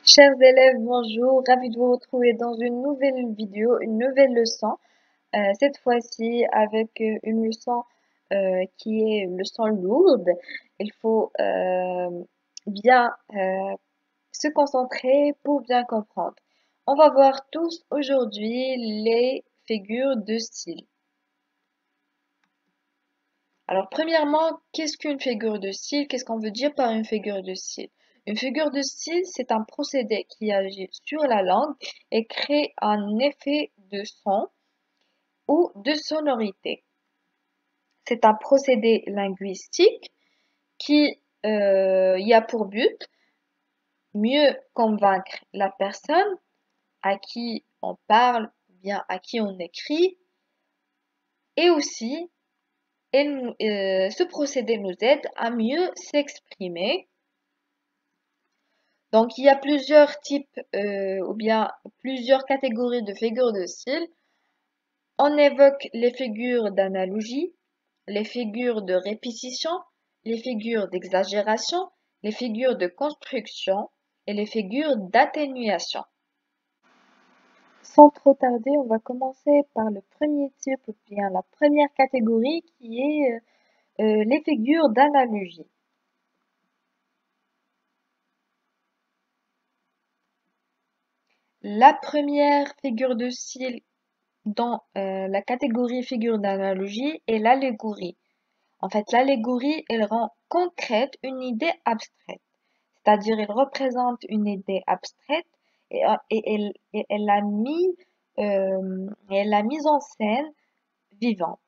Chers élèves, bonjour, ravi de vous retrouver dans une nouvelle vidéo, une nouvelle leçon. Cette fois-ci avec une leçon qui est une leçon lourde. Il faut bien se concentrer pour bien comprendre. On va voir tous aujourd'hui les figures de style. Alors, premièrement, qu'est-ce qu'une figure de style? Qu'est-ce qu'on veut dire par une figure de style? Une figure de style, c'est un procédé qui agit sur la langue et crée un effet de son ou de sonorité. C'est un procédé linguistique qui y a pour but mieux convaincre la personne à qui on parle, bien à qui on écrit, et aussi ce procédé nous aide à mieux s'exprimer. Donc, il y a plusieurs types ou bien plusieurs catégories de figures de style. On évoque les figures d'analogie, les figures de répétition, les figures d'exagération, les figures de construction et les figures d'atténuation. Sans trop tarder, on va commencer par le premier type ou bien la première catégorie qui est les figures d'analogie. La première figure de style dans la catégorie figure d'analogie est l'allégorie. En fait, l'allégorie, elle rend concrète une idée abstraite. C'est-à-dire, elle représente une idée abstraite et elle l'a mise en scène vivante.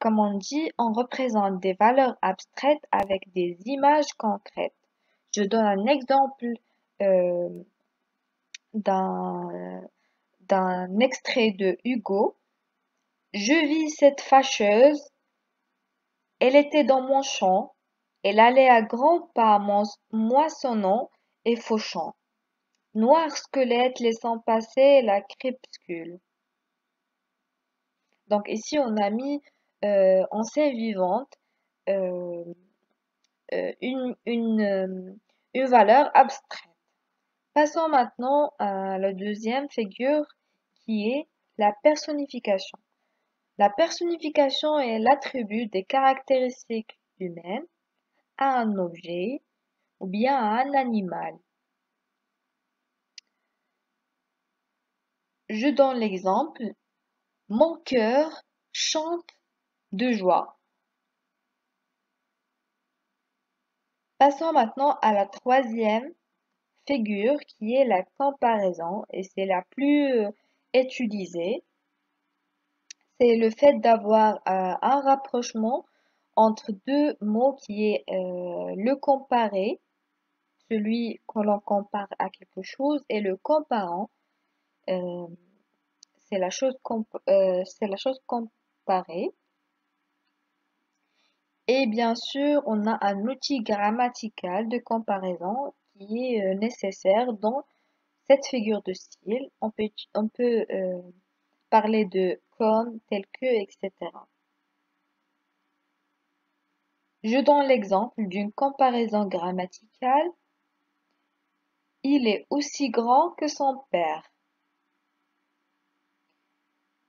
Comme on dit, on représente des valeurs abstraites avec des images concrètes. Je donne un exemple euh, d'un d'un extrait de Hugo. Je vis cette fâcheuse, elle était dans mon champ, elle allait à grands pas moissonnant et fauchant. Noir squelette laissant passer la crépuscule. Donc ici on a mis en scène vivante euh, une valeur abstraite. Passons maintenant à la deuxième figure qui est la personnification. La personnification est l'attribut des caractéristiques humaines à un objet ou bien à un animal. Je donne l'exemple. Mon cœur chante de joie. Passons maintenant à la troisième figure qui est la comparaison et c'est la plus utilisée. C'est le fait d'avoir un rapprochement entre deux mots qui est le comparé, celui que l'on compare à quelque chose, et le comparant, euh, c'est la chose comparée. Et bien sûr, on a un outil grammatical de comparaison qui est nécessaire dans cette figure de style. On peut parler de comme, tel que, etc. Je donne l'exemple d'une comparaison grammaticale. Il est aussi grand que son père.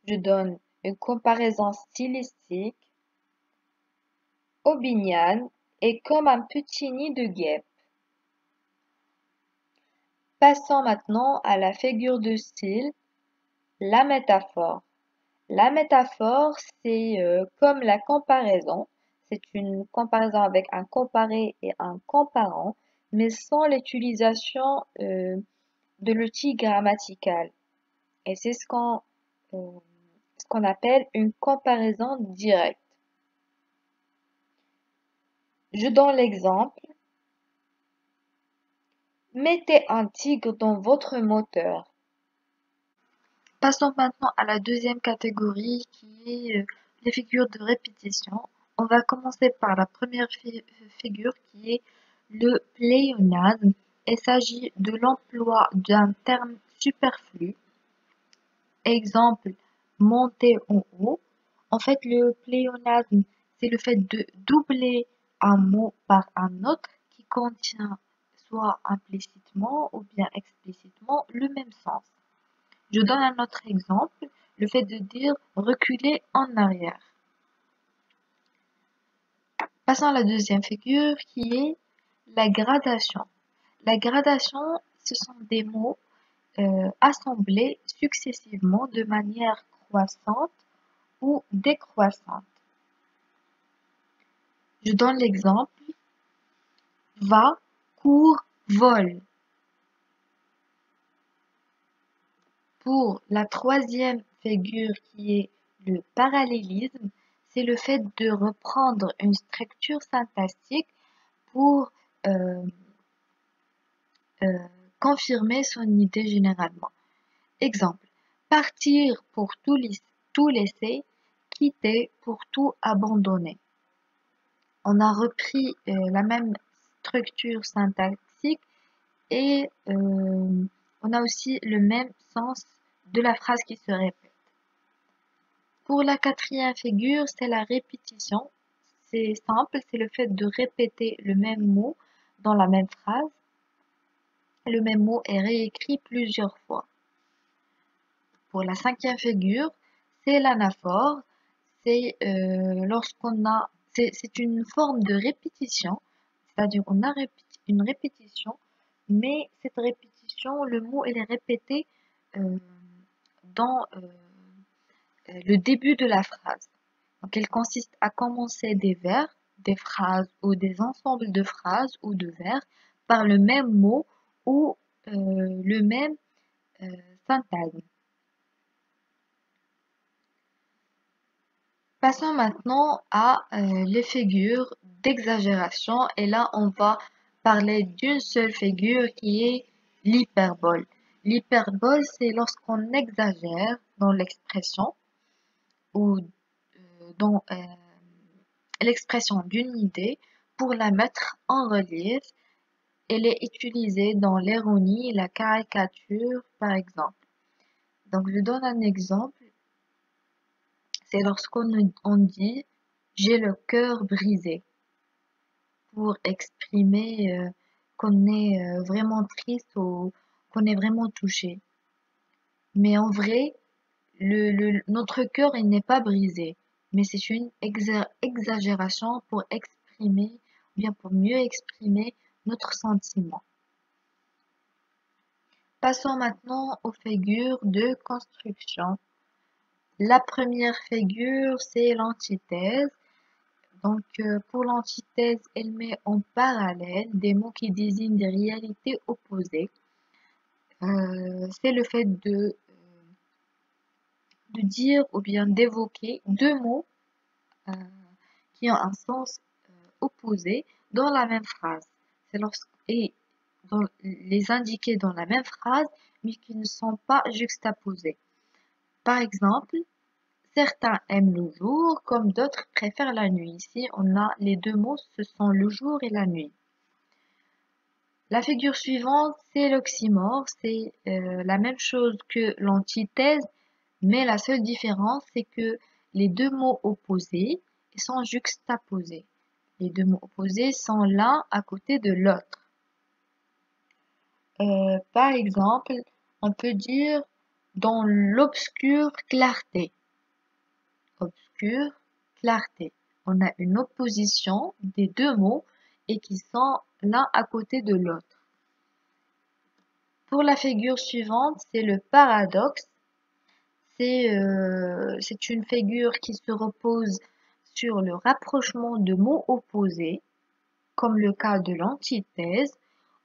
Je donne une comparaison stylistique. Aubignan est comme un petit nid de guêpe. Passons maintenant à la figure de style, la métaphore. La métaphore, c'est comme la comparaison. C'est une comparaison avec un comparé et un comparant, mais sans l'utilisation de l'outil grammatical. Et c'est ce qu'on appelle une comparaison directe. Je donne l'exemple. Mettez un tigre dans votre moteur. Passons maintenant à la deuxième catégorie qui est les figures de répétition. On va commencer par la première figure qui est le pléonasme. Il s'agit de l'emploi d'un terme superflu. Exemple, monter en haut. En fait, le pléonasme, c'est le fait de doubler un mot par un autre qui contient soit implicitement ou bien explicitement le même sens. Je donne un autre exemple, le fait de dire reculer en arrière. Passons à la deuxième figure qui est la gradation. La gradation, ce sont des mots assemblés successivement de manière croissante ou décroissante. Je donne l'exemple va, court, vole. Pour la troisième figure qui est le parallélisme, c'est le fait de reprendre une structure syntaxique pour euh, euh, confirmer son idée généralement. Exemple, partir pour tout laisser, quitter pour tout abandonner. On a repris la même structure syntaxique et on a aussi le même sens de la phrase qui se répète. Pour la quatrième figure, c'est la répétition. C'est simple, c'est le fait de répéter le même mot dans la même phrase. Le même mot est réécrit plusieurs fois. Pour la cinquième figure, c'est l'anaphore. C'est c'est une forme de répétition, c'est-à-dire on a une répétition, mais cette répétition, le mot il est répété dans le début de la phrase. Donc elle consiste à commencer des vers, des phrases ou des ensembles de phrases ou de vers par le même mot ou le même syntagme. Passons maintenant à les figures d'exagération et là on va parler d'une seule figure qui est l'hyperbole. L'hyperbole c'est lorsqu'on exagère dans l'expression ou dans l'expression d'une idée pour la mettre en relief. Elle est utilisée dans l'ironie et la caricature par exemple. Donc je donne un exemple. C'est lorsqu'on dit j'ai le cœur brisé pour exprimer qu'on est vraiment triste ou qu'on est vraiment touché. Mais en vrai, notre cœur il n'est pas brisé, mais c'est une exagération pour exprimer, ou bien pour mieux exprimer notre sentiment. Passons maintenant aux figures de construction. La première figure, c'est l'antithèse. Donc, pour l'antithèse, elle met en parallèle des mots qui désignent des réalités opposées. C'est le fait de dire ou bien d'évoquer deux mots euh, qui ont un sens opposé dans la même phrase. Et les indiquer dans la même phrase, mais qui ne sont pas juxtaposés. Par exemple, certains aiment le jour, comme d'autres préfèrent la nuit. Ici, on a les deux mots, ce sont le jour et la nuit. La figure suivante, c'est l'oxymore. C'est la même chose que l'antithèse, mais la seule différence, c'est que les deux mots opposés sont juxtaposés. Les deux mots opposés sont l'un à côté de l'autre. Par exemple, on peut dire dans l'obscure clarté. Obscure, clarté. On a une opposition des deux mots et qui sont l'un à côté de l'autre. Pour la figure suivante, c'est le paradoxe. C'est une figure qui se repose sur le rapprochement de mots opposés, comme le cas de l'antithèse,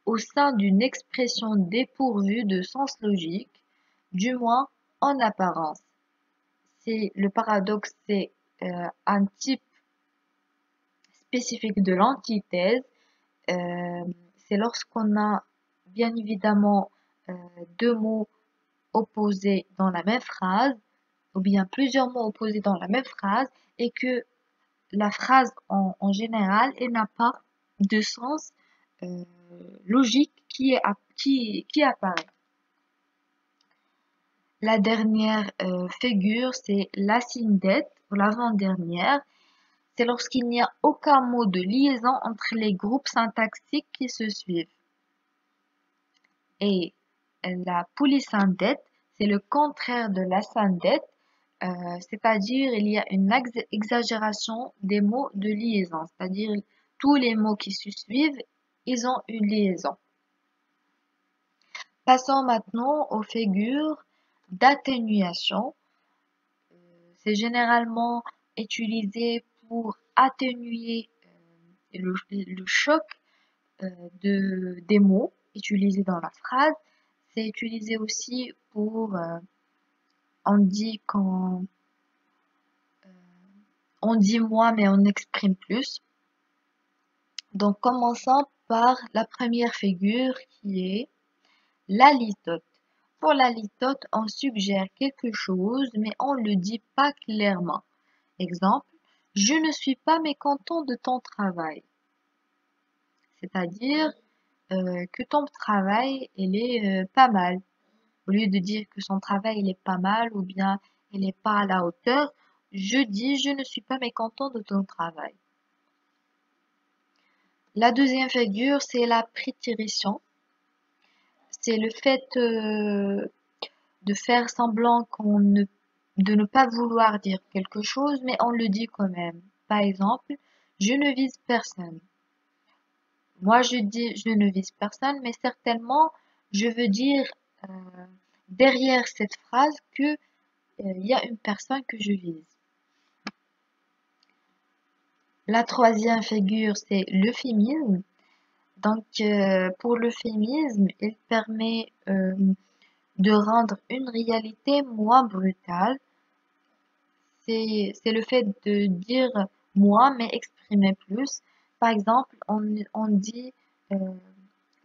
au sein d'une expression dépourvue de sens logique, du moins en apparence. Le paradoxe, c'est un type spécifique de l'antithèse. C'est lorsqu'on a bien évidemment deux mots opposés dans la même phrase, ou bien plusieurs mots opposés dans la même phrase, et que la phrase en général n'a pas de sens logique qui apparaît. La dernière figure, c'est l'asynthète, ou l'avant-dernière. C'est lorsqu'il n'y a aucun mot de liaison entre les groupes syntaxiques qui se suivent. Et la polysynthète, c'est le contraire de la synthète, c'est-à-dire il y a une exagération des mots de liaison, c'est-à-dire tous les mots qui se suivent, ils ont une liaison. Passons maintenant aux figures d'atténuation. C'est généralement utilisé pour atténuer le choc des mots utilisés dans la phrase. C'est utilisé aussi pour, on dit quand on dit moi mais on exprime plus. Donc commençons par la première figure qui est la litote. Pour la litote, on suggère quelque chose mais on ne le dit pas clairement. Exemple, je ne suis pas mécontent de ton travail. C'est-à-dire que ton travail, il est pas mal. Au lieu de dire que son travail, il est pas mal ou bien il n'est pas à la hauteur, je dis je ne suis pas mécontent de ton travail. La deuxième figure, c'est la prétérition. C'est le fait de faire semblant de ne pas vouloir dire quelque chose, mais on le dit quand même. Par exemple, je ne vise personne. Moi, je dis je ne vise personne, mais certainement, je veux dire derrière cette phrase que il y a une personne que je vise. La troisième figure, c'est l'euphémisme. Donc, pour l'euphémisme, il permet de rendre une réalité moins brutale. C'est le fait de dire moins, mais exprimer plus. Par exemple, on dit,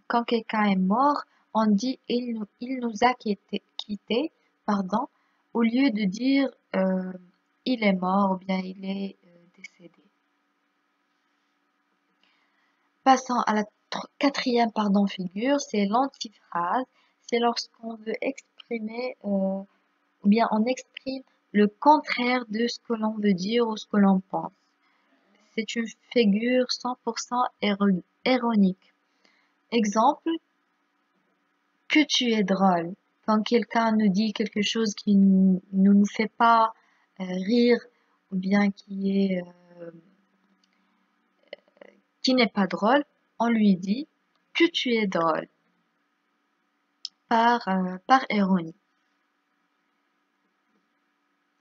quand quelqu'un est mort, on dit il nous a quitté, pardon, au lieu de dire il est mort ou bien il est décédé. Passons à la quatrième figure, c'est l'antiphrase. C'est lorsqu'on veut exprimer ou bien on exprime le contraire de ce que l'on veut dire ou ce que l'on pense. C'est une figure 100% ironique. Exemple, que tu es drôle. Quand quelqu'un nous dit quelque chose qui ne nous fait pas rire ou bien qui n'est pas drôle, on lui dit que tu es drôle par ironie.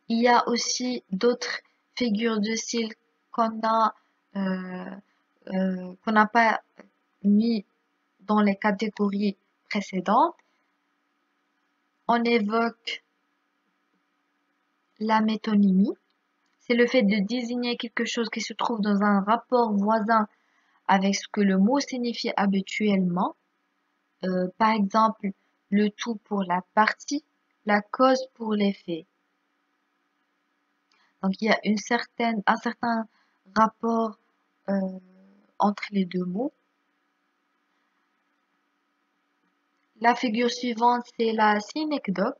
Il y a aussi d'autres figures de style qu'on a qu'on n'a pas mis dans les catégories précédentes. On évoque la métonymie. C'est le fait de désigner quelque chose qui se trouve dans un rapport voisin avec ce que le mot signifie habituellement. Par exemple, le tout pour la partie, la cause pour l'effet. Donc il y a un certain rapport entre les deux mots. La figure suivante, c'est la synecdoque.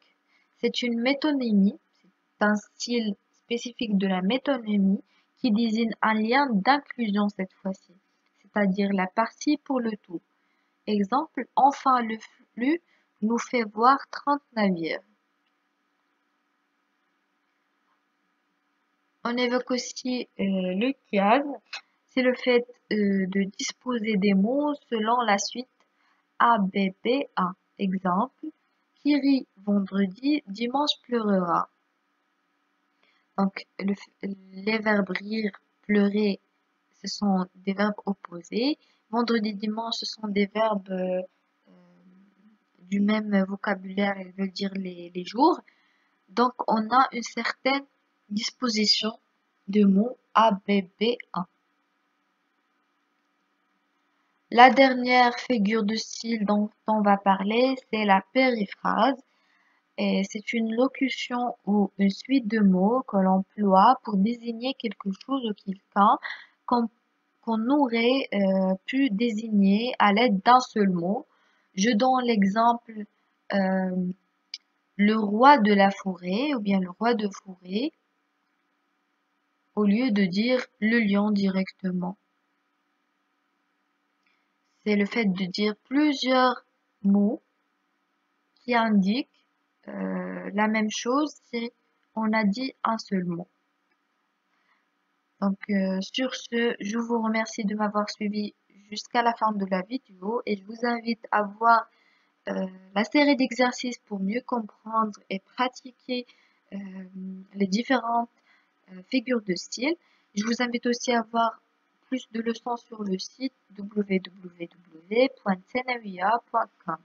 C'est une métonymie, c'est un style spécifique de la métonymie qui désigne un lien d'inclusion cette fois-ci, c'est-à-dire la partie pour le tout. Exemple, enfin le flux nous fait voir 30 navires. On évoque aussi le chiasme, c'est le fait de disposer des mots selon la suite A, B, B, A. Exemple, qui rit vendredi, dimanche pleurera. Donc, les verbes rire, pleurer, ce sont des verbes opposés. Vendredi, dimanche, ce sont des verbes du même vocabulaire, ils veulent dire les jours. Donc, on a une certaine disposition de mots A, B, B, A. La dernière figure de style dont on va parler, c'est la périphrase. Et c'est une locution ou une suite de mots que l'on emploie pour désigner quelque chose ou quelqu'un qu'on aurait pu désigner à l'aide d'un seul mot. Je donne l'exemple le roi de la forêt ou bien le roi de forêt au lieu de dire le lion directement. C'est le fait de dire plusieurs mots qui indique la même chose si on a dit un seul mot. Donc sur ce, je vous remercie de m'avoir suivi jusqu'à la fin de la vidéo et je vous invite à voir la série d'exercices pour mieux comprendre et pratiquer euh, les différentes figures de style. Je vous invite aussi à voir plus de leçons sur le site www.senawiya.com.